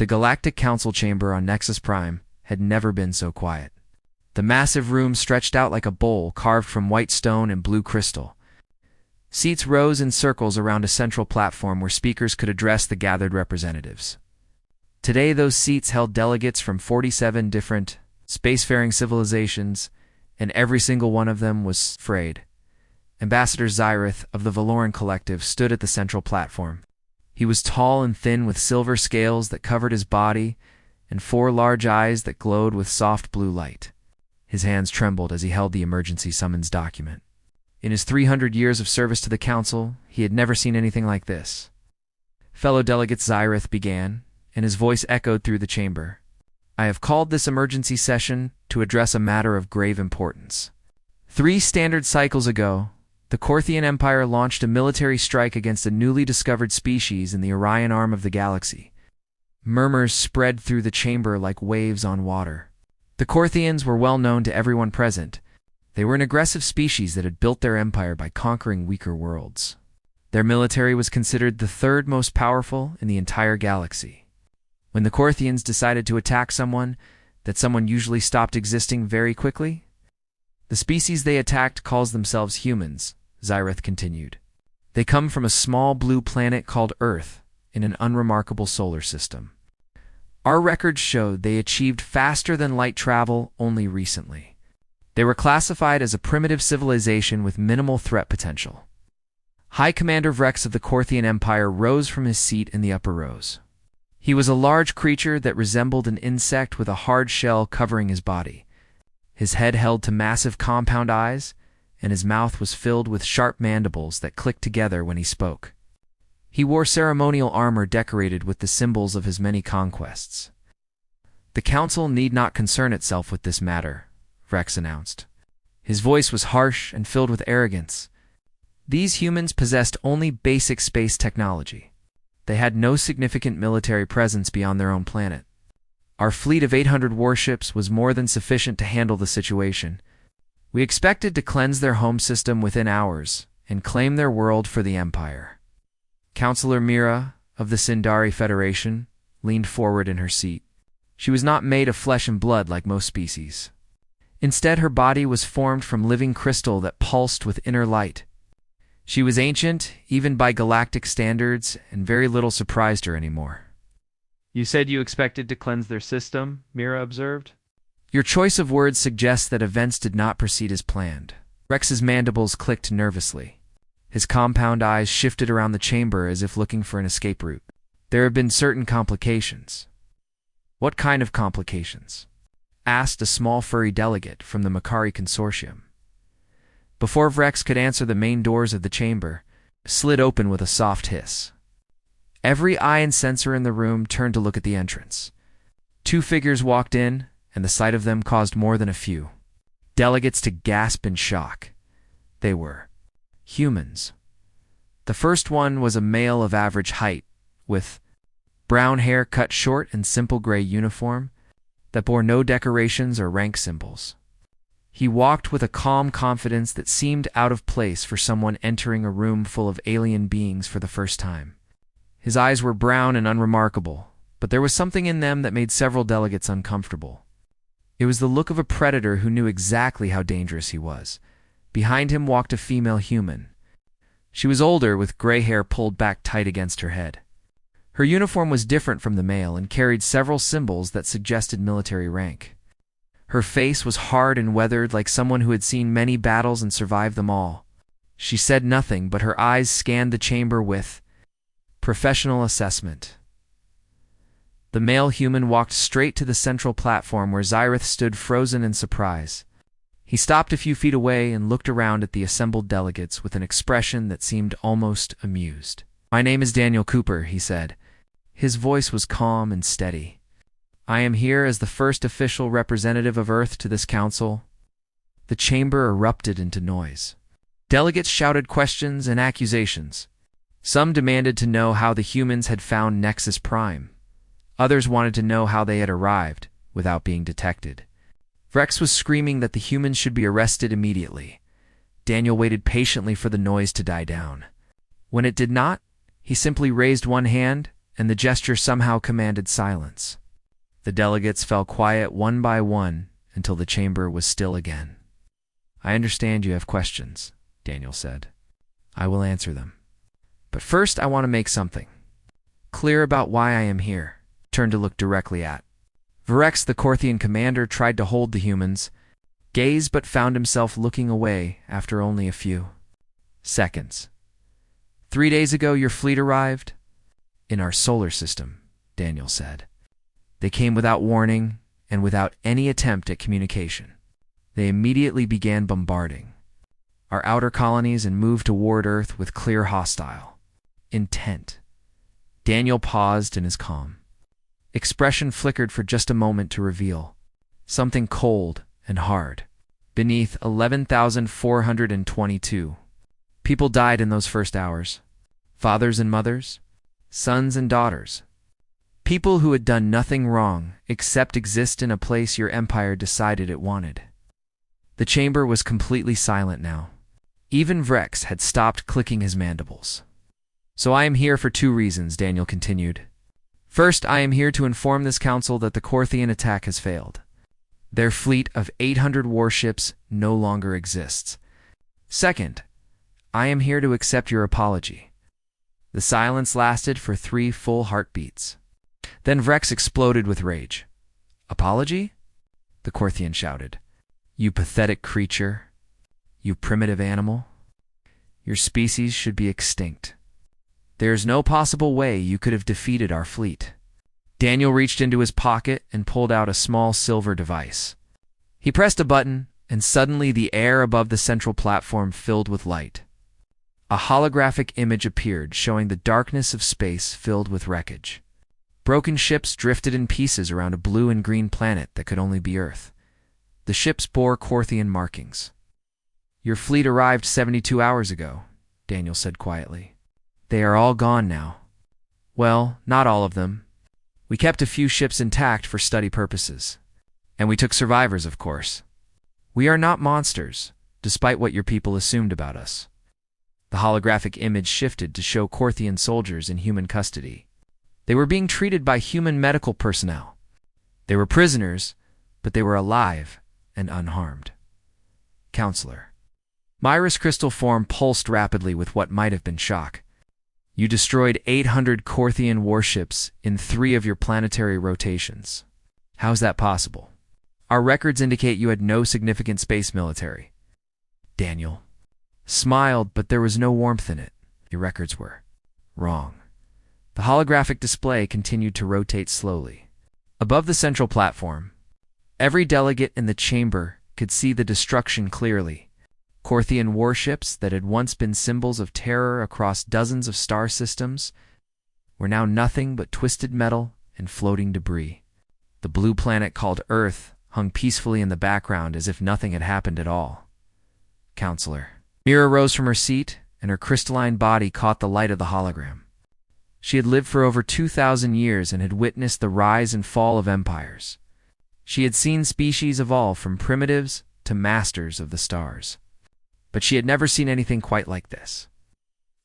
The Galactic Council chamber on Nexus Prime had never been so quiet. The massive room stretched out like a bowl carved from white stone and blue crystal. Seats rose in circles around a central platform where speakers could address the gathered representatives. Today, those seats held delegates from 47 different spacefaring civilizations, and every single one of them was frayed. Ambassador Xyrith of the Valoran Collective stood at the central platform. He was tall and thin with silver scales that covered his body and 4 large eyes that glowed with soft blue light. His hands trembled as he held the emergency summons document. In his 300 years of service to the Council, he had never seen anything like this. Fellow Delegate Xyrith began, and his voice echoed through the chamber. I have called this emergency session to address a matter of grave importance. 3 standard cycles ago, the Korthian Empire launched a military strike against a newly discovered species in the Orion arm of the galaxy. Murmurs spread through the chamber like waves on water. The Korthians were well known to everyone present. They were an aggressive species that had built their empire by conquering weaker worlds. Their military was considered the 3rd most powerful in the entire galaxy. When the Korthians decided to attack someone, that someone usually stopped existing very quickly. The species they attacked calls themselves humans, Xyrith continued. They come from a small blue planet called Earth in an unremarkable solar system. Our records show they achieved faster than light travel only recently. They were classified as a primitive civilization with minimal threat potential. High Commander Vrex of the Korthian Empire rose from his seat in the upper rows. He was a large creature that resembled an insect with a hard shell covering his body. His head held to massive compound eyes, and his mouth was filled with sharp mandibles that clicked together when he spoke. He wore ceremonial armor decorated with the symbols of his many conquests. The Council need not concern itself with this matter, Vrex announced. His voice was harsh and filled with arrogance. These humans possessed only basic space technology. They had no significant military presence beyond their own planet. Our fleet of 800 warships was more than sufficient to handle the situation. We expected to cleanse their home system within hours and claim their world for the Empire. Councillor Mira of the Sindari Federation leaned forward in her seat. She was not made of flesh and blood like most species. Instead, her body was formed from living crystal that pulsed with inner light. She was ancient, even by galactic standards, and very little surprised her anymore. You said you expected to cleanse their system, Mira observed. Your choice of words suggests that events did not proceed as planned. Rex's mandibles clicked nervously. His compound eyes shifted around the chamber as if looking for an escape route. There have been certain complications. What kind of complications? Asked a small furry delegate from the Makari Consortium. Before Vrex could answer, the main doors of the chamber slid open with a soft hiss. Every eye and sensor in the room turned to look at the entrance. 2 figures walked in, and the sight of them caused more than a few delegates to gasp in shock. They were humans. The first one was a male of average height, with brown hair cut short and simple gray uniform that bore no decorations or rank symbols. He walked with a calm confidence that seemed out of place for someone entering a room full of alien beings for the first time. His eyes were brown and unremarkable, but there was something in them that made several delegates uncomfortable. It was the look of a predator who knew exactly how dangerous he was. Behind him walked a female human. She was older, with gray hair pulled back tight against her head. Her uniform was different from the male and carried several symbols that suggested military rank. Her face was hard and weathered, like someone who had seen many battles and survived them all. She said nothing, but her eyes scanned the chamber with professional assessment. The male human walked straight to the central platform where Xyrith stood frozen in surprise. He stopped a few feet away and looked around at the assembled delegates with an expression that seemed almost amused. My name is Daniel Cooper, he said. His voice was calm and steady. I am here as the first official representative of Earth to this council. The chamber erupted into noise. Delegates shouted questions and accusations. Some demanded to know how the humans had found Nexus Prime. Others wanted to know how they had arrived without being detected. Vrex was screaming that the humans should be arrested immediately. Daniel waited patiently for the noise to die down. When it did not, he simply raised one hand and the gesture somehow commanded silence. The delegates fell quiet one by one until the chamber was still again. "I understand you have questions," Daniel said. "I will answer them. But first I want to make something clear about why I am here." Turned to look directly at Virex, the Korthian commander, tried to hold the humans' gaze but found himself looking away after only a few seconds. "3 days ago your fleet arrived in our solar system," Daniel said. "They came without warning and without any attempt at communication. They immediately began bombarding our outer colonies and moved toward Earth with clear hostile intent." Daniel paused in his calm expression flickered for just a moment to reveal something cold and hard. Beneath 11,422 people died in those first hours. Fathers and mothers, sons and daughters. People who had done nothing wrong except exist in a place your empire decided it wanted. The chamber was completely silent now. Even Vrex had stopped clicking his mandibles. "So I am here for 2 reasons," Daniel continued. "First, I am here to inform this council that the Korthian attack has failed. Their fleet of 800 warships no longer exists. Second, I am here to accept your apology." The silence lasted for 3 full heartbeats. Then Vrex exploded with rage. "Apology?" the Korthian shouted. "You pathetic creature. You primitive animal. Your species should be extinct. There is no possible way you could have defeated our fleet." Daniel reached into his pocket and pulled out a small silver device. He pressed a button, and suddenly the air above the central platform filled with light. A holographic image appeared showing the darkness of space filled with wreckage. Broken ships drifted in pieces around a blue and green planet that could only be Earth. The ships bore Korthian markings. "Your fleet arrived 72 hours ago," Daniel said quietly. "They are all gone now. Well, not all of them. We kept a few ships intact for study purposes. And we took survivors, of course. We are not monsters, despite what your people assumed about us." The holographic image shifted to show Korthian soldiers in human custody. They were being treated by human medical personnel. They were prisoners, but they were alive and unharmed. "Counselor." Myra's crystal form pulsed rapidly with what might have been shock. "You destroyed 800 Korthian warships in 3 of your planetary rotations. How's that possible? Our records indicate you had no significant space military." Daniel smiled, but there was no warmth in it. "Your records were wrong." The holographic display continued to rotate slowly. Above the central platform, every delegate in the chamber could see the destruction clearly. Korthian warships that had once been symbols of terror across dozens of star systems were now nothing but twisted metal and floating debris. The blue planet called Earth hung peacefully in the background as if nothing had happened at all. "Counselor." Mira rose from her seat, and her crystalline body caught the light of the hologram. She had lived for over 2,000 years and had witnessed the rise and fall of empires. She had seen species evolve from primitives to masters of the stars. But she had never seen anything quite like this.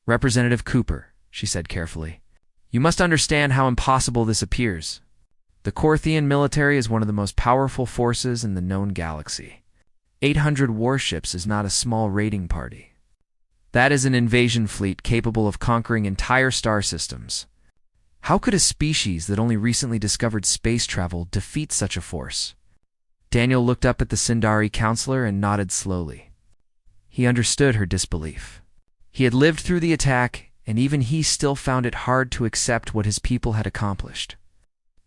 "Representative Cooper," she said carefully, "you must understand how impossible this appears. The Korthian military is one of the most powerful forces in the known galaxy. 800 warships is not a small raiding party. That is an invasion fleet capable of conquering entire star systems. How could a species that only recently discovered space travel defeat such a force?" Daniel looked up at the Sindari counselor and nodded slowly. He understood her disbelief. He had lived through the attack, and even he still found it hard to accept what his people had accomplished.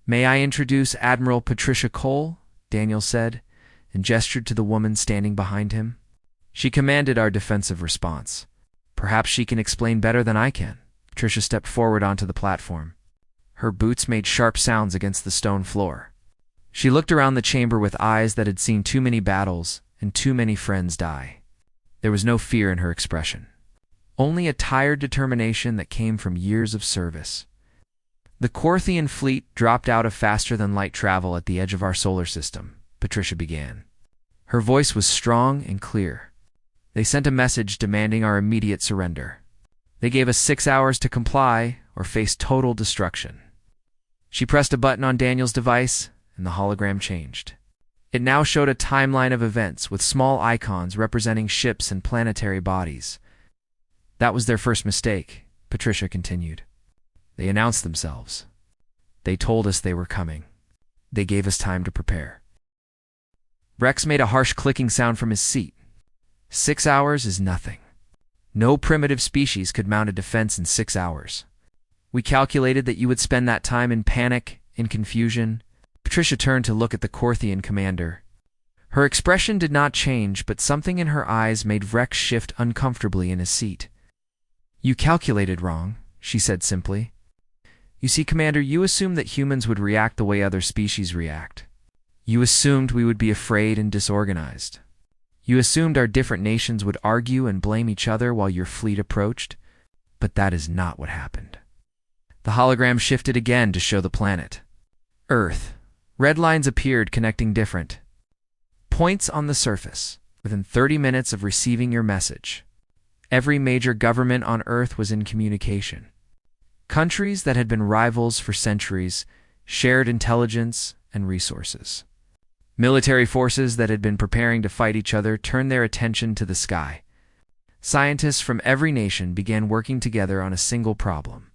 "May I introduce Admiral Patricia Cole?" Daniel said, and gestured to the woman standing behind him. "She commanded our defensive response. Perhaps she can explain better than I can." Patricia stepped forward onto the platform. Her boots made sharp sounds against the stone floor. She looked around the chamber with eyes that had seen too many battles and too many friends die. There was no fear in her expression, only a tired determination that came from years of service. "The Korthian fleet dropped out of faster-than-light travel at the edge of our solar system," Patricia began. Her voice was strong and clear. "They sent a message demanding our immediate surrender. They gave us 6 hours to comply, or face total destruction. She pressed a button on Daniel's device, and the hologram changed. It now showed a timeline of events with small icons representing ships and planetary bodies. That was their first mistake, Patricia continued. They announced themselves. They told us they were coming. They gave us time to prepare. Rex made a harsh clicking sound from his seat. 6 hours is nothing. No primitive species could mount a defense in 6 hours. We calculated that you would spend that time in panic, in confusion. Patricia turned to look at the Korthian commander. Her expression did not change, but something in her eyes made Rex shift uncomfortably in his seat. You calculated wrong, she said simply. You see, Commander, you assumed that humans would react the way other species react. You assumed we would be afraid and disorganized. You assumed our different nations would argue and blame each other while your fleet approached, but that is not what happened. The hologram shifted again to show the planet. Earth. Red lines appeared connecting different points on the surface. Within 30 minutes of receiving your message, every major government on Earth was in communication. Countries that had been rivals for centuries shared intelligence and resources. Military forces that had been preparing to fight each other turned their attention to the sky. Scientists from every nation began working together on a single problem.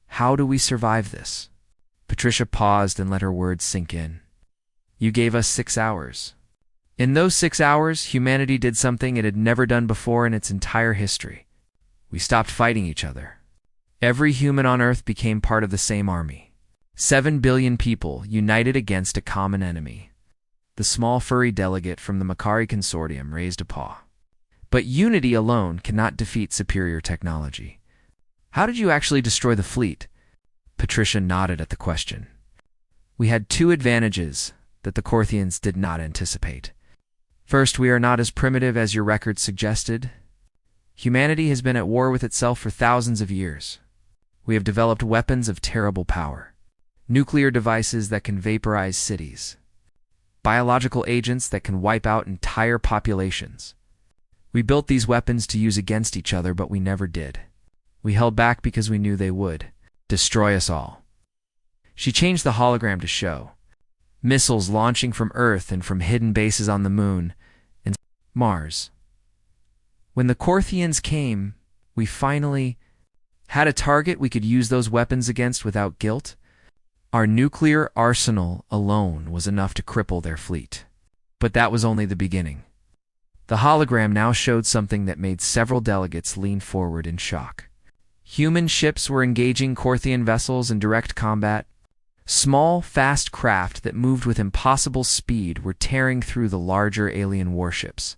How do we survive this? Patricia paused and let her words sink in. You gave us 6 hours. In those 6 hours, humanity did something it had never done before in its entire history. We stopped fighting each other. Every human on Earth became part of the same army. 7 billion people united against a common enemy. The small furry delegate from the Makari Consortium raised a paw. But unity alone cannot defeat superior technology. How did you actually destroy the fleet? Patricia nodded at the question. We had 2 advantages that the Korthians did not anticipate. First, we are not as primitive as your records suggested. Humanity has been at war with itself for thousands of years. We have developed weapons of terrible power. Nuclear devices that can vaporize cities. Biological agents that can wipe out entire populations. We built these weapons to use against each other, but we never did. We held back because we knew they would destroy us all. She changed the hologram to show missiles launching from Earth and from hidden bases on the Moon and Mars. When the Korthians came, we finally had a target we could use those weapons against without guilt. Our nuclear arsenal alone was enough to cripple their fleet. But that was only the beginning. The hologram now showed something that made several delegates lean forward in shock. Human ships were engaging Korthian vessels in direct combat. Small, fast craft that moved with impossible speed were tearing through the larger alien warships.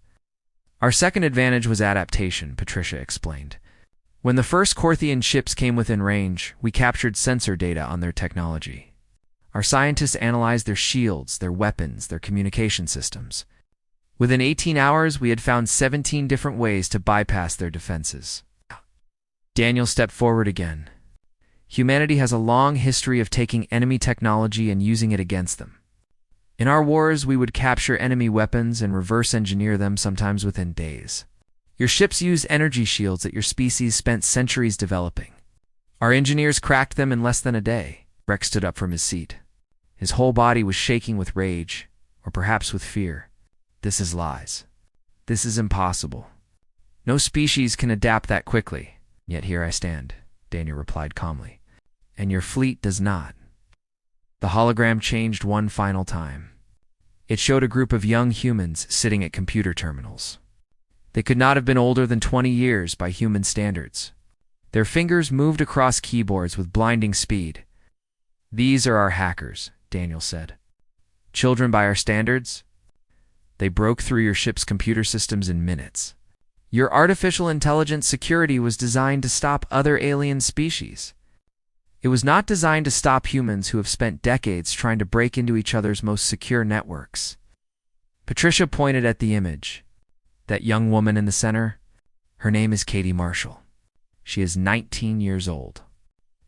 Our second advantage was adaptation, Patricia explained. When the first Korthian ships came within range, we captured sensor data on their technology. Our scientists analyzed their shields, their weapons, their communication systems. Within 18 hours, we had found 17 different ways to bypass their defenses. Daniel stepped forward again. Humanity has a long history of taking enemy technology and using it against them. In our wars, we would capture enemy weapons and reverse engineer them, sometimes within days. Your ships used energy shields that your species spent centuries developing. Our engineers cracked them in less than a day. Rex stood up from his seat. His whole body was shaking with rage, or perhaps with fear. This is lies. This is impossible. No species can adapt that quickly. Yet here I stand, Daniel replied calmly. And your fleet does not. The hologram changed one final time. It showed a group of young humans sitting at computer terminals. They could not have been older than 20 years by human standards. Their fingers moved across keyboards with blinding speed. These are our hackers, Daniel said. Children by our standards? They broke through your ship's computer systems in minutes. Your artificial intelligence security was designed to stop other alien species. It was not designed to stop humans who have spent decades trying to break into each other's most secure networks. Patricia pointed at the image. That young woman in the center, her name is Katie Marshall. She is 19 years old.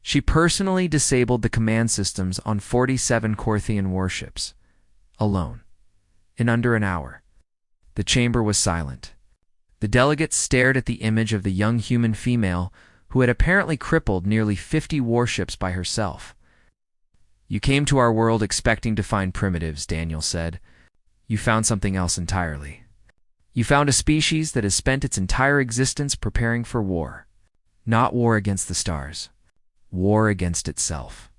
She personally disabled the command systems on 47 Korthian warships, alone, in under an hour. The chamber was silent. The delegates stared at the image of the young human female who had apparently crippled nearly 50 warships by herself. "You came to our world expecting to find primitives," Daniel said. "You found something else entirely. You found a species that has spent its entire existence preparing for war. Not war against the stars. War against itself.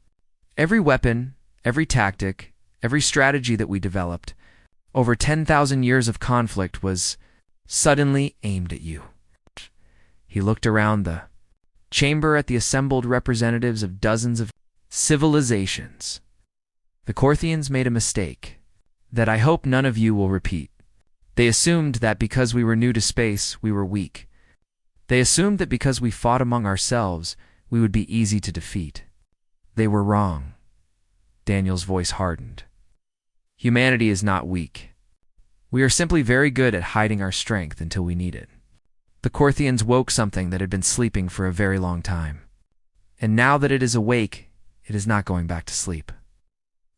Every weapon, every tactic, every strategy that we developed, over 10,000 years of conflict was suddenly aimed at you." He looked around the chamber at the assembled representatives of dozens of civilizations. "The Corthians made a mistake that I hope none of you will repeat. They assumed that because we were new to space, we were weak. They assumed that because we fought among ourselves, we would be easy to defeat. They were wrong." Daniel's voice hardened. "Humanity is not weak. We are simply very good at hiding our strength until we need it. The Corthians woke something that had been sleeping for a very long time. And now that it is awake, it is not going back to sleep."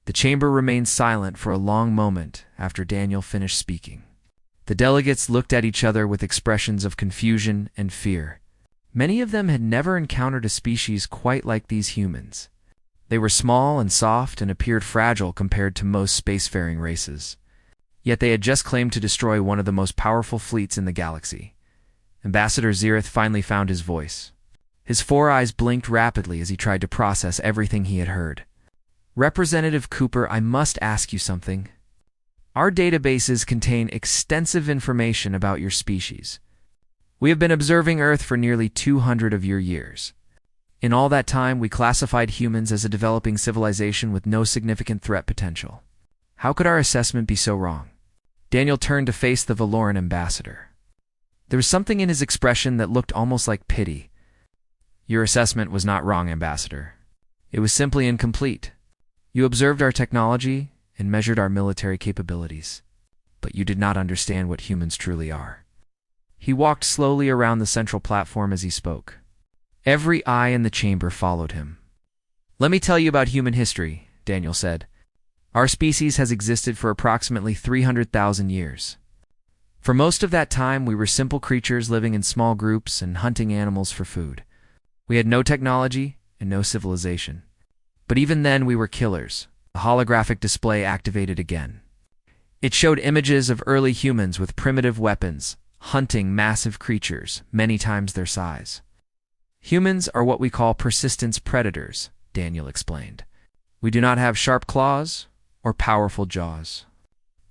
The chamber remained silent for a long moment after Daniel finished speaking. The delegates looked at each other with expressions of confusion and fear. Many of them had never encountered a species quite like these humans. They were small and soft and appeared fragile compared to most spacefaring races. Yet they had just claimed to destroy one of the most powerful fleets in the galaxy. Ambassador Zirith finally found his voice. His 4 eyes blinked rapidly as he tried to process everything he had heard. "Representative Cooper, I must ask you something. Our databases contain extensive information about your species. We have been observing Earth for nearly 200 of your years. In all that time, we classified humans as a developing civilization with no significant threat potential. How could our assessment be so wrong?" Daniel turned to face the Valoran ambassador. There was something in his expression that looked almost like pity. "Your assessment was not wrong, Ambassador. It was simply incomplete. You observed our technology and measured our military capabilities, but you did not understand what humans truly are." He walked slowly around the central platform as he spoke. Every eye in the chamber followed him. "Let me tell you about human history," Daniel said. "Our species has existed for approximately 300,000 years. For most of that time, we were simple creatures living in small groups and hunting animals for food. We had no technology and no civilization. But even then, we were killers." The holographic display activated again. It showed images of early humans with primitive weapons, hunting massive creatures, many times their size. "Humans are what we call persistence predators," Daniel explained. "We do not have sharp claws or powerful jaws.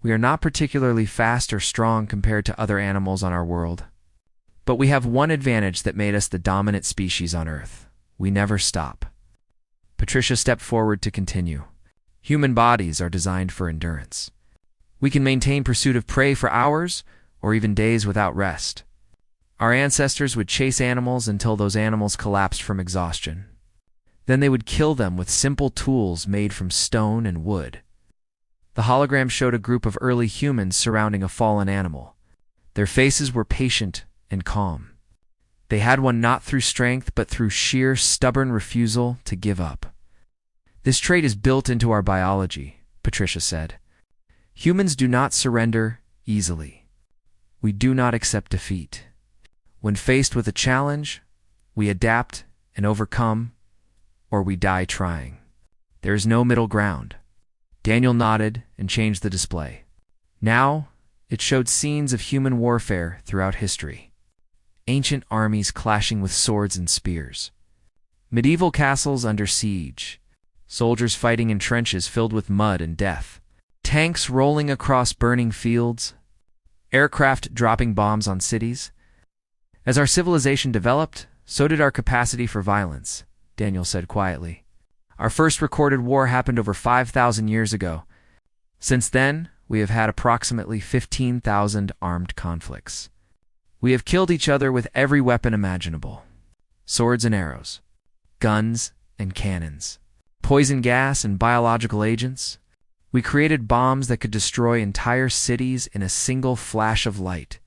We are not particularly fast or strong compared to other animals on our world. But we have one advantage that made us the dominant species on Earth. We never stop." Patricia stepped forward to continue. "Human bodies are designed for endurance. We can maintain pursuit of prey for hours or even days without rest. Our ancestors would chase animals until those animals collapsed from exhaustion. Then they would kill them with simple tools made from stone and wood." The hologram showed a group of early humans surrounding a fallen animal. Their faces were patient and calm. They had won not through strength but through sheer, stubborn refusal to give up. "This trait is built into our biology," Patricia said. "Humans do not surrender easily. We do not accept defeat. When faced with a challenge, we adapt and overcome, or we die trying. There is no middle ground." Daniel nodded and changed the display. Now, it showed scenes of human warfare throughout history. Ancient armies clashing with swords and spears. Medieval castles under siege. Soldiers fighting in trenches filled with mud and death. Tanks rolling across burning fields. Aircraft dropping bombs on cities. As our civilization developed, so did our capacity for violence, Daniel said quietly. Our first recorded war happened over 5,000 years ago. Since then, we have had approximately 15,000 armed conflicts. We have killed each other with every weapon imaginable. Swords and arrows. Guns and cannons. Poison gas and biological agents. We created bombs that could destroy entire cities in a single flash of light.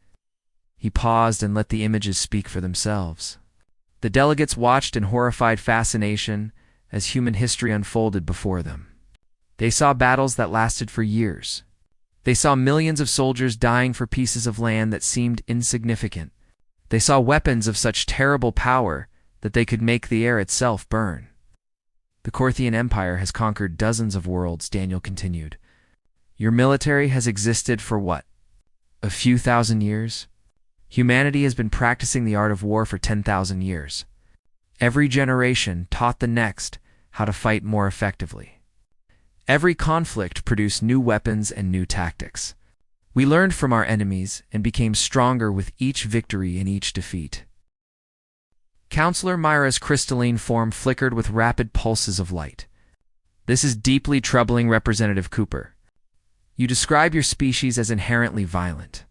He paused and let the images speak for themselves. The delegates watched in horrified fascination as human history unfolded before them. They saw battles that lasted for years. They saw millions of soldiers dying for pieces of land that seemed insignificant. They saw weapons of such terrible power that they could make the air itself burn. The Korthian Empire has conquered dozens of worlds, Daniel continued. Your military has existed for what? A few thousand years? Humanity has been practicing the art of war for 10,000 years. Every generation taught the next how to fight more effectively. Every conflict produced new weapons and new tactics. We learned from our enemies and became stronger with each victory and each defeat. Counselor Myra's crystalline form flickered with rapid pulses of light. This is deeply troubling, Representative Cooper. You describe your species as inherently violent.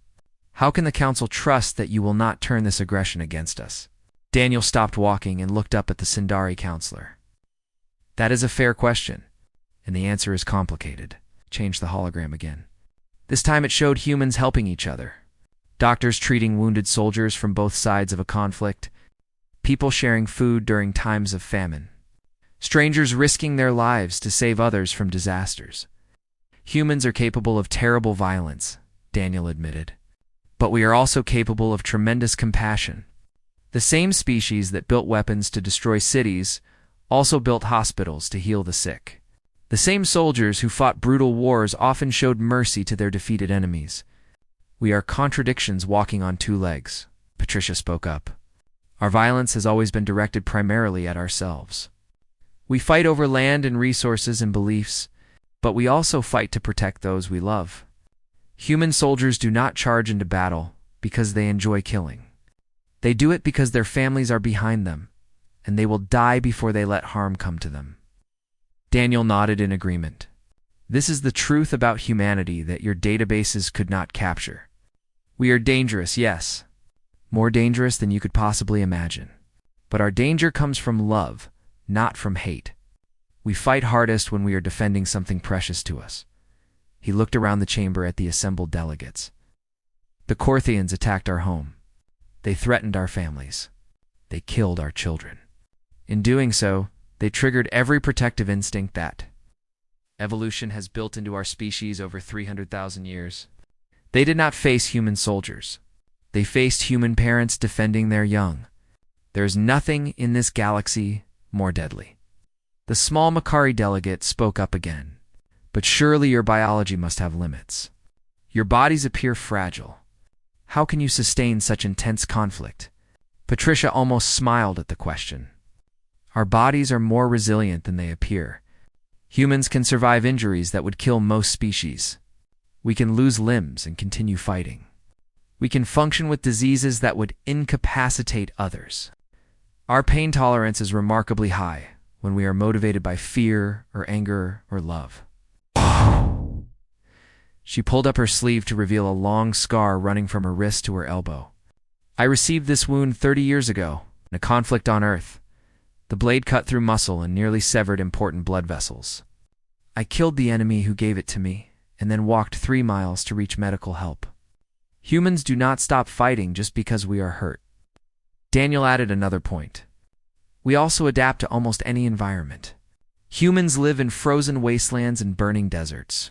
How can the Council trust that you will not turn this aggression against us? Daniel stopped walking and looked up at the Sindari counselor. That is a fair question, and the answer is complicated. Change the hologram again. This time it showed humans helping each other. Doctors treating wounded soldiers from both sides of a conflict. People sharing food during times of famine. Strangers risking their lives to save others from disasters. Humans are capable of terrible violence, Daniel admitted. But we are also capable of tremendous compassion. The same species that built weapons to destroy cities also built hospitals to heal the sick. The same soldiers who fought brutal wars often showed mercy to their defeated enemies. We are contradictions walking on two legs, Patricia spoke up. Our violence has always been directed primarily at ourselves. We fight over land and resources and beliefs, but we also fight to protect those we love. Human soldiers do not charge into battle because they enjoy killing. They do it because their families are behind them, and they will die before they let harm come to them. Daniel nodded in agreement. This is the truth about humanity that your databases could not capture. We are dangerous, yes. More dangerous than you could possibly imagine. But our danger comes from love, not from hate. We fight hardest when we are defending something precious to us. He looked around the chamber at the assembled delegates. The Korthians attacked our home. They threatened our families. They killed our children. In doing so, they triggered every protective instinct that evolution has built into our species over 300,000 years. They did not face human soldiers. They faced human parents defending their young. There is nothing in this galaxy more deadly. The small Makari delegate spoke up again. But surely your biology must have limits. Your bodies appear fragile. How can you sustain such intense conflict? Patricia almost smiled at the question. Our bodies are more resilient than they appear. Humans can survive injuries that would kill most species. We can lose limbs and continue fighting. We can function with diseases that would incapacitate others. Our pain tolerance is remarkably high when we are motivated by fear or anger or love. She pulled up her sleeve to reveal a long scar running from her wrist to her elbow. I received this wound 30 years ago in a conflict on Earth. The blade cut through muscle and nearly severed important blood vessels. I killed the enemy who gave it to me and then walked 3 miles to reach medical help. Humans do not stop fighting just because we are hurt. Daniel added another point. We also adapt to almost any environment. Humans live in frozen wastelands and burning deserts.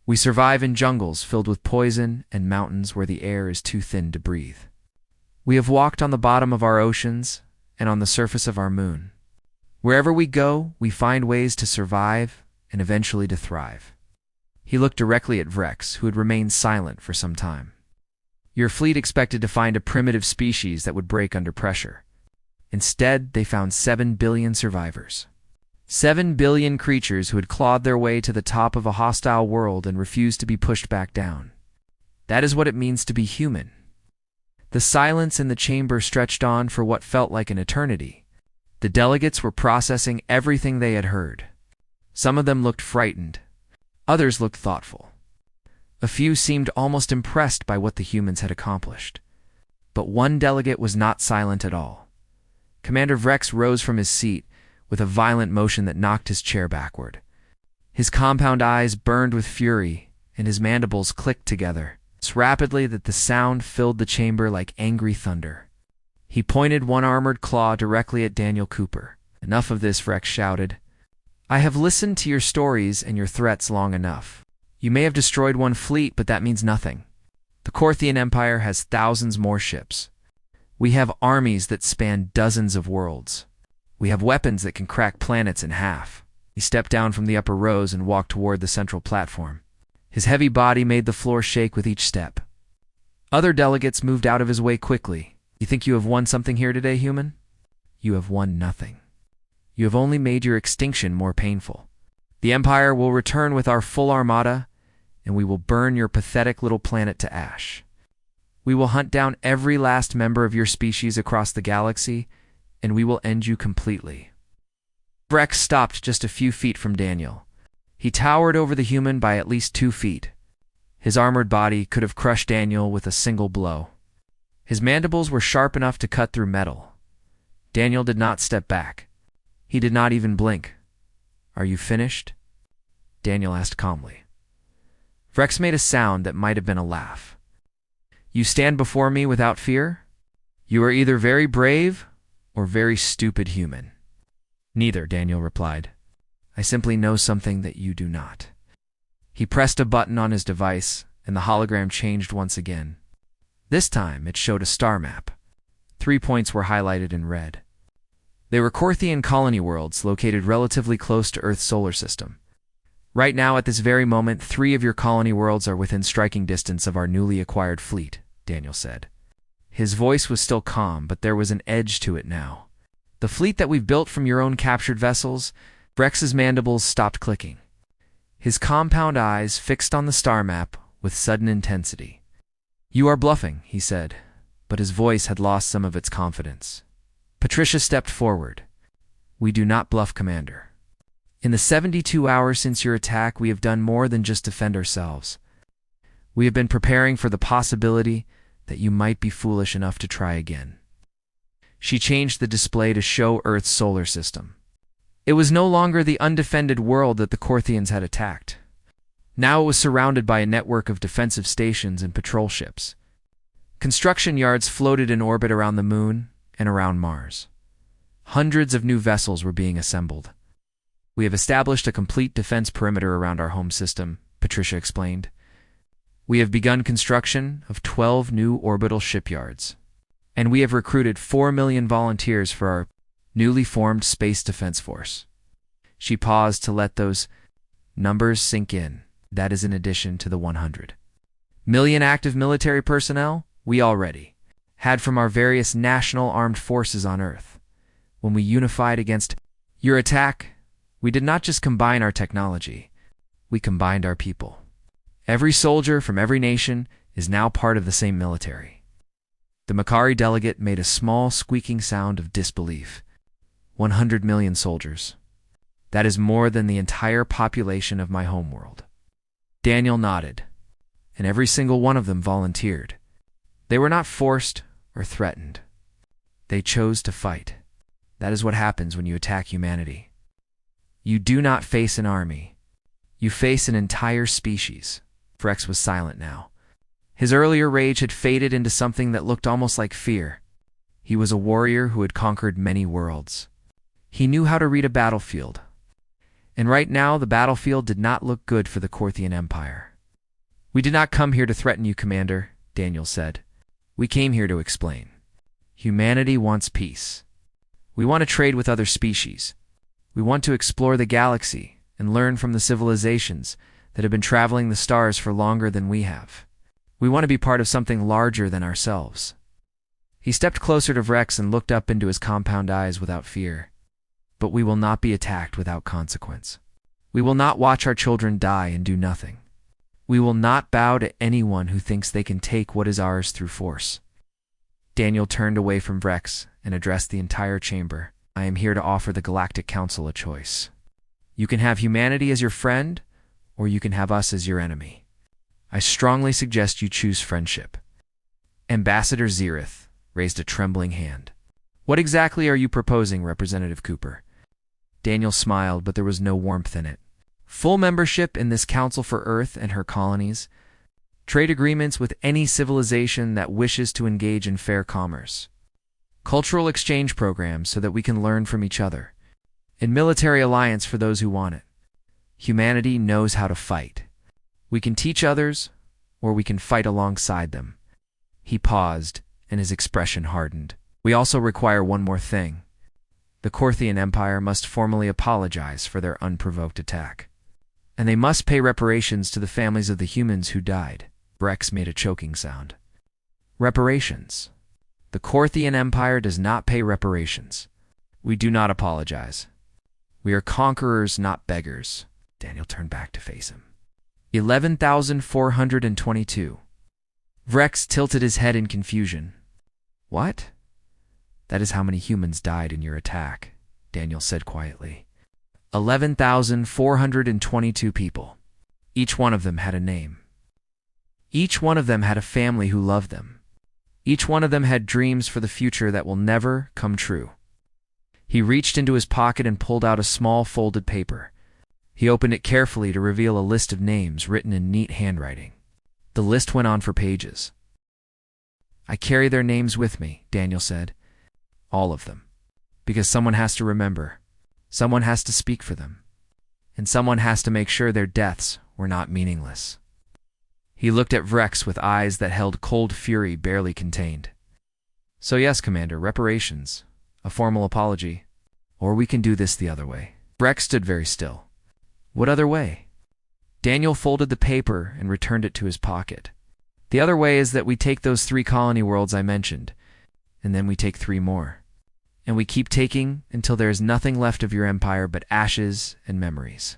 We survive in jungles filled with poison and mountains where the air is too thin to breathe. We have walked on the bottom of our oceans and on the surface of our moon. Wherever we go, we find ways to survive and eventually to thrive. He looked directly at Vrex, who had remained silent for some time. Your fleet expected to find a primitive species that would break under pressure. Instead, they found 7 billion survivors. 7 billion creatures who had clawed their way to the top of a hostile world and refused to be pushed back down. That is what it means to be human. The silence in the chamber stretched on for what felt like an eternity. The delegates were processing everything they had heard. Some of them looked frightened. Others looked thoughtful. A few seemed almost impressed by what the humans had accomplished. But one delegate was not silent at all. Commander Vrex rose from his seat with a violent motion that knocked his chair backward. His compound eyes burned with fury, and his mandibles clicked together so rapidly that the sound filled the chamber like angry thunder. He pointed one armored claw directly at Daniel Cooper. Enough of this, Vrex shouted. I have listened to your stories and your threats long enough. You may have destroyed one fleet, but that means nothing. The Korthian Empire has thousands more ships. We have armies that span dozens of worlds. We have weapons that can crack planets in half. He stepped down from the upper rows and walked toward the central platform. His heavy body made the floor shake with each step. Other delegates moved out of his way quickly. You think you have won something here today, human? You have won nothing. You have only made your extinction more painful. The Empire will return with our full armada, and we will burn your pathetic little planet to ash. We will hunt down every last member of your species across the galaxy, and we will end you completely. Vrex stopped just a few feet from Daniel. He towered over the human by at least 2 feet. His armored body could have crushed Daniel with a single blow. His mandibles were sharp enough to cut through metal. Daniel did not step back. He did not even blink. Are you finished? Daniel asked calmly. Vrex made a sound that might have been a laugh. You stand before me without fear? You are either very brave or very stupid human. Neither, Daniel replied. I simply know something that you do not. He pressed a button on his device, and the hologram changed once again. This time, it showed a star map. 3 points were highlighted in red. They were Korthian colony worlds located relatively close to Earth's solar system. Right now, at this very moment, 3 of your colony worlds are within striking distance of our newly acquired fleet, Daniel said. His voice was still calm, but there was an edge to it now. The fleet that we've built from your own captured vessels. Brex's mandibles stopped clicking. His compound eyes fixed on the star map with sudden intensity. You are bluffing, he said, but his voice had lost some of its confidence. Patricia stepped forward. We do not bluff, Commander. In the 72 hours since your attack, we have done more than just defend ourselves. We have been preparing for the possibility that you might be foolish enough to try again. She changed the display to show Earth's solar system. It was no longer the undefended world that the Korthians had attacked. Now it was surrounded by a network of defensive stations and patrol ships. Construction yards floated in orbit around the moon and around Mars. Hundreds of new vessels were being assembled. We have established a complete defense perimeter around our home system, Patricia explained. We have begun construction of 12 new orbital shipyards, and we have recruited 4 million volunteers for our newly formed Space Defense Force. She paused to let those numbers sink in. That is in addition to the 100 million active military personnel we already had from our various national armed forces on Earth. When we unified against your attack, we did not just combine our technology, we combined our people. Every soldier from every nation is now part of the same military. The Makari delegate made a small squeaking sound of disbelief. 100 million soldiers. That is more than the entire population of my homeworld. Daniel nodded, and every single one of them volunteered. They were not forced or threatened. They chose to fight. That is what happens when you attack humanity. You do not face an army. You face an entire species. Vrex was silent now. His earlier rage had faded into something that looked almost like fear. He was a warrior who had conquered many worlds. He knew how to read a battlefield. And right now, the battlefield did not look good for the Korthian Empire. We did not come here to threaten you, Commander, Daniel said. We came here to explain. Humanity wants peace. We want to trade with other species. We want to explore the galaxy and learn from the civilizations that have been traveling the stars for longer than we have. We want to be part of something larger than ourselves. He stepped closer to Vrex and looked up into his compound eyes without fear. But we will not be attacked without consequence. We will not watch our children die and do nothing. We will not bow to anyone who thinks they can take what is ours through force. Daniel turned away from Vrex and addressed the entire chamber. I am here to offer the Galactic Council a choice. You can have humanity as your friend, or you can have us as your enemy. I strongly suggest you choose friendship. Ambassador Zereth raised a trembling hand. What exactly are you proposing, Representative Cooper? Daniel smiled, but there was no warmth in it. Full membership in this Council for Earth and her colonies, trade agreements with any civilization that wishes to engage in fair commerce, cultural exchange programs so that we can learn from each other, and military alliance for those who want it. Humanity knows how to fight. We can teach others, or we can fight alongside them. He paused, and his expression hardened. "We also require one more thing. The Korthian Empire must formally apologize for their unprovoked attack. And they must pay reparations to the families of the humans who died." Rex made a choking sound. "Reparations. The Korthian Empire does not pay reparations. We do not apologize. We are conquerors, not beggars." Daniel turned back to face him. 11,422. Rex tilted his head in confusion. "What?" "That is how many humans died in your attack," Daniel said quietly. 11,422 people. Each one of them had a name. Each one of them had a family who loved them. Each one of them had dreams for the future that will never come true. He reached into his pocket and pulled out a small folded paper. He opened it carefully to reveal a list of names written in neat handwriting. The list went on for pages. "I carry their names with me," Daniel said. "All of them. Because someone has to remember. Someone has to speak for them. And someone has to make sure their deaths were not meaningless." He looked at Rex with eyes that held cold fury barely contained. "So yes, Commander, reparations. A formal apology. Or we can do this the other way." Rex stood very still. "What other way?" Daniel folded the paper and returned it to his pocket. "The other way is that we take those 3 colony worlds I mentioned, and then we take 3 more. And we keep taking until there is nothing left of your empire but ashes and memories."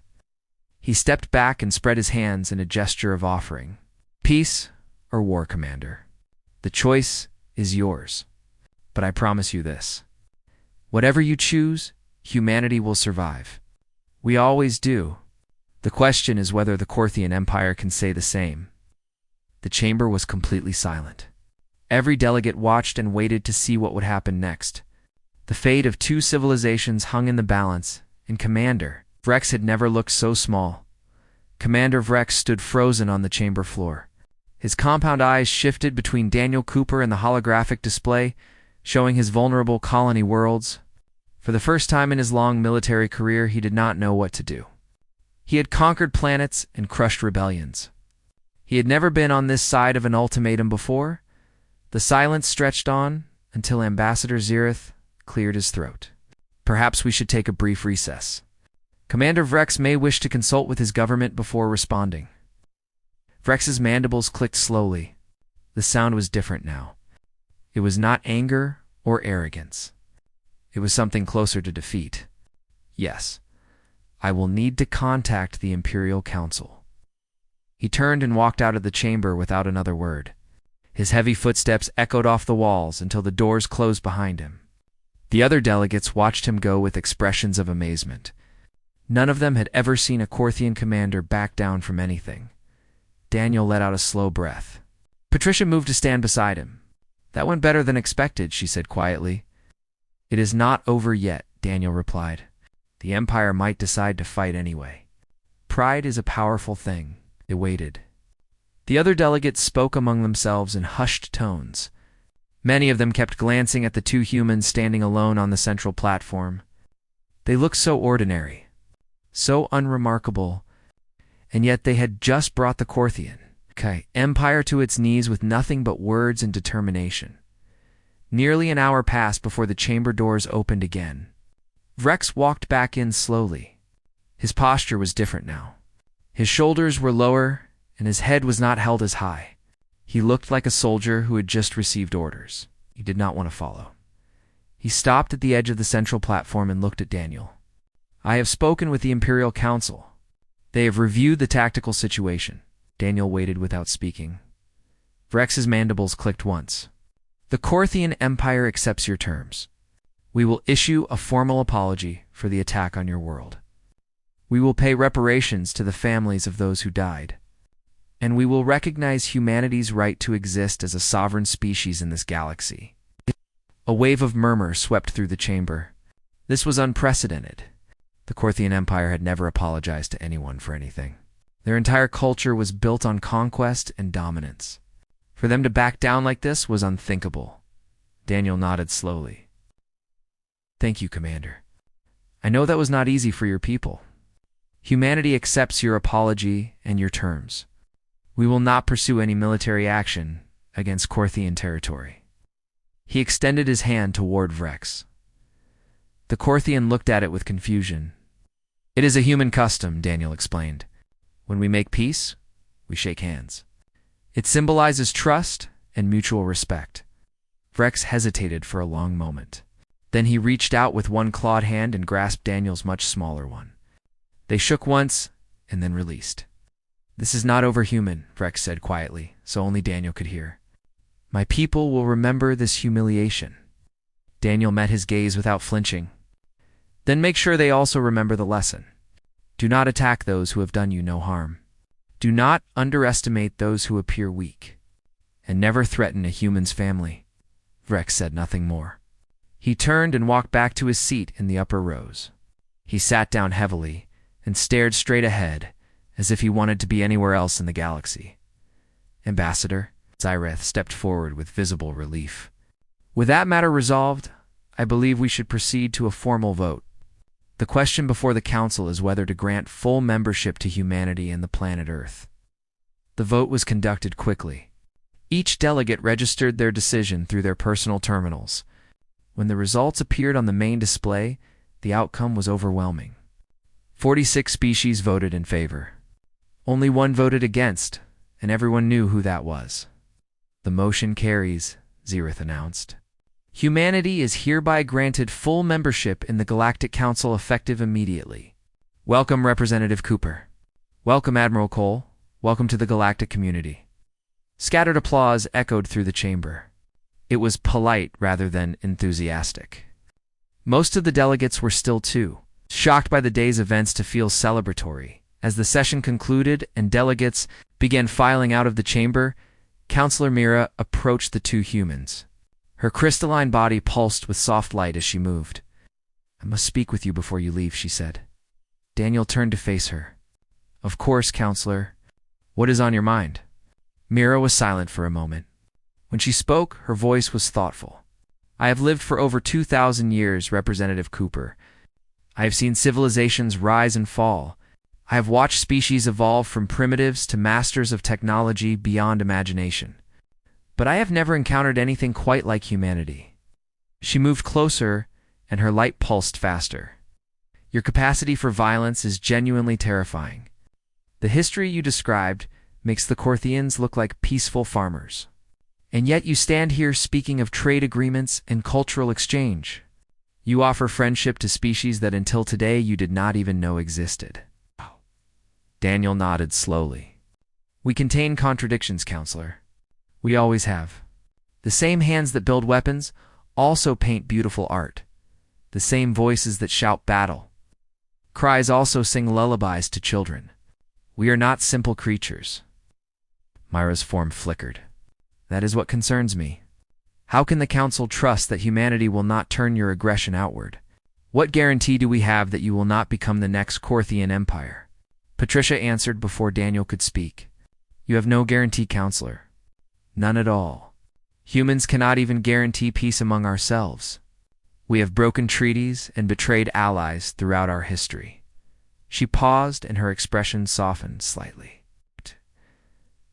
He stepped back and spread his hands in a gesture of offering. "Peace or war, Commander. The choice is yours. But I promise you this. Whatever you choose, humanity will survive. We always do. The question is whether the Korthian Empire can say the same." The chamber was completely silent. Every delegate watched and waited to see what would happen next. The fate of 2 civilizations hung in the balance, and Commander Rex had never looked so small. Commander Rex stood frozen on the chamber floor. His compound eyes shifted between Daniel Cooper and the holographic display, showing his vulnerable colony worlds. For the first time in his long military career, he did not know what to do. He had conquered planets and crushed rebellions. He had never been on this side of an ultimatum before. The silence stretched on until Ambassador Zirith cleared his throat. "Perhaps we should take a brief recess. Commander Vrex may wish to consult with his government before responding." Vrex's mandibles clicked slowly. The sound was different now. It was not anger or arrogance. It was something closer to defeat. "Yes, I will need to contact the Imperial Council." He turned and walked out of the chamber without another word. His heavy footsteps echoed off the walls until the doors closed behind him. The other delegates watched him go with expressions of amazement. None of them had ever seen a Korthian commander back down from anything. Daniel let out a slow breath. Patricia moved to stand beside him. "That went better than expected," she said quietly. "It is not over yet," Daniel replied. "The Empire might decide to fight anyway. Pride is a powerful thing." They waited. The other delegates spoke among themselves in hushed tones. Many of them kept glancing at the 2 humans standing alone on the central platform. They looked so ordinary, so unremarkable, and yet they had just brought the Korthian Empire to its knees with nothing but words and determination. Nearly an hour passed before the chamber doors opened again. Vrex walked back in slowly. His posture was different now. His shoulders were lower, and his head was not held as high. He looked like a soldier who had just received orders. He did not want to follow. He stopped at the edge of the central platform and looked at Daniel. "I have spoken with the Imperial Council. They have reviewed the tactical situation." Daniel waited without speaking. Vrex's mandibles clicked once. "The Korthian Empire accepts your terms. We will issue a formal apology for the attack on your world. We will pay reparations to the families of those who died. And we will recognize humanity's right to exist as a sovereign species in this galaxy." A wave of murmur swept through the chamber. This was unprecedented. The Korthian Empire had never apologized to anyone for anything. Their entire culture was built on conquest and dominance. For them to back down like this was unthinkable. Daniel nodded slowly. "Thank you, Commander. I know that was not easy for your people. Humanity accepts your apology and your terms. We will not pursue any military action against Korthian territory." He extended his hand toward Vrex. The Korthian looked at it with confusion. It is a human custom, Daniel explained. When we make peace, we shake hands. It symbolizes trust and mutual respect. Vrex hesitated for a long moment. Then he reached out with one clawed hand and grasped Daniel's much smaller one. They shook once and then released. This is not overhuman, Vrex said quietly, so only Daniel could hear. My people will remember this humiliation. Daniel met his gaze without flinching. Then make sure they also remember the lesson. Do not attack those who have done you no harm. Do not underestimate those who appear weak. And never threaten a human's family. Vrex said nothing more. He turned and walked back to his seat in the upper rows. He sat down heavily and stared straight ahead, as if he wanted to be anywhere else in the galaxy. Ambassador, Zyreth stepped forward with visible relief. With that matter resolved, I believe we should proceed to a formal vote. The question before the Council is whether to grant full membership to humanity and the planet Earth. The vote was conducted quickly. Each delegate registered their decision through their personal terminals. When the results appeared on the main display, the outcome was overwhelming. 46 species voted in favor. Only one voted against, and everyone knew who that was. The motion carries, Zyreth announced. Humanity is hereby granted full membership in the Galactic Council effective immediately. Welcome, Representative Cooper. Welcome, Admiral Cole. Welcome to the galactic community. Scattered applause echoed through the chamber. It was polite rather than enthusiastic. Most of the delegates were still too shocked by the day's events to feel celebratory. As the session concluded and delegates began filing out of the chamber, Counselor Mira approached the two humans. Her crystalline body pulsed with soft light as she moved. I must speak with you before you leave, she said. Daniel turned to face her. Of course, Counselor. What is on your mind? Mira was silent for a moment. When she spoke, her voice was thoughtful. I have lived for over 2,000 years, Representative Cooper. I have seen civilizations rise and fall. I have watched species evolve from primitives to masters of technology beyond imagination. But I have never encountered anything quite like humanity. She moved closer, and her light pulsed faster. Your capacity for violence is genuinely terrifying. The history you described makes the Korthians look like peaceful farmers. And yet you stand here speaking of trade agreements and cultural exchange. You offer friendship to species that until today you did not even know existed. Daniel nodded slowly. We contain contradictions, Counselor. We always have. The same hands that build weapons also paint beautiful art. The same voices that shout battle. Cries also sing lullabies to children. We are not simple creatures. Myra's form flickered. That is what concerns me. How can the Council trust that humanity will not turn your aggression outward? What guarantee do we have that you will not become the next Korthian Empire? Patricia answered before Daniel could speak. You have no guarantee, Counselor. None at all. Humans cannot even guarantee peace among ourselves. We have broken treaties and betrayed allies throughout our history. She paused and her expression softened slightly.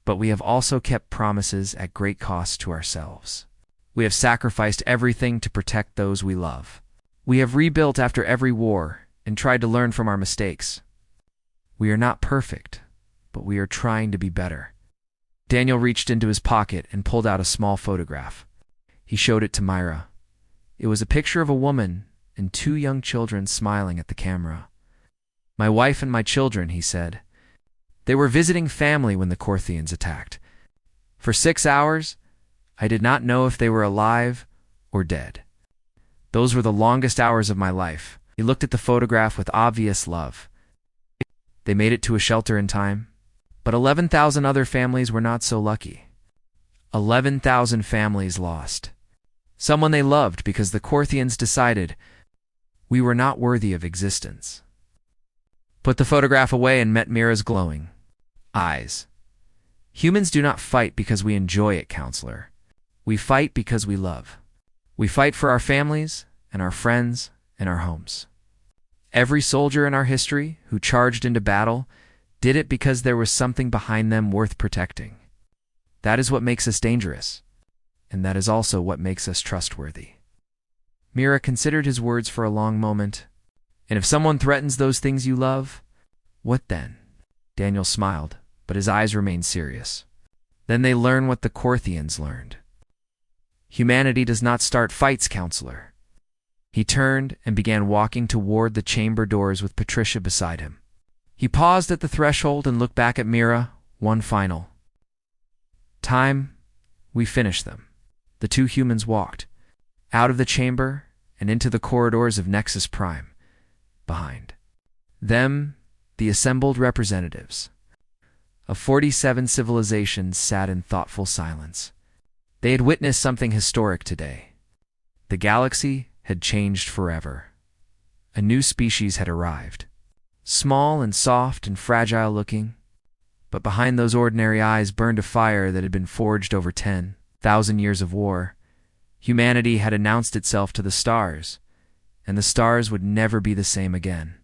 But we have also kept promises at great cost to ourselves. We have sacrificed everything to protect those we love. We have rebuilt after every war and tried to learn from our mistakes. We are not perfect, but we are trying to be better. Daniel reached into his pocket and pulled out a small photograph. He showed it to Myra. It was a picture of a woman and two young children smiling at the camera. My wife and my children, he said. They were visiting family when the Korthians attacked. For 6 hours, I did not know if they were alive or dead. Those were the longest hours of my life. He looked at the photograph with obvious love. They made it to a shelter in time, but 11,000 other families were not so lucky. 11,000 families lost. Someone they loved because the Korthians decided we were not worthy of existence. Put the photograph away and met Mira's glowing eyes. Humans do not fight because we enjoy it, Counselor. We fight because we love. We fight for our families and our friends and our homes. Every soldier in our history who charged into battle did it because there was something behind them worth protecting. That is what makes us dangerous. and that is also what makes us trustworthy. Mira considered his words for a long moment. And if someone threatens those things you love, what then? Daniel smiled, but his eyes remained serious. Then they learn what the Korthians learned. Humanity does not start fights, counselor. He turned and began walking toward the chamber doors with Patricia beside him. He paused at the threshold and looked back at Mira, one final time. We finished them. The two humans walked out of the chamber and into the corridors of Nexus Prime. Behind them, the assembled representatives of 47 civilizations sat in thoughtful silence. They had witnessed something historic today. The galaxy had changed forever. A new species had arrived, small and soft and fragile looking, but behind those ordinary eyes burned a fire that had been forged over 10,000 years of war. Humanity had announced itself to the stars, and the stars would never be the same again.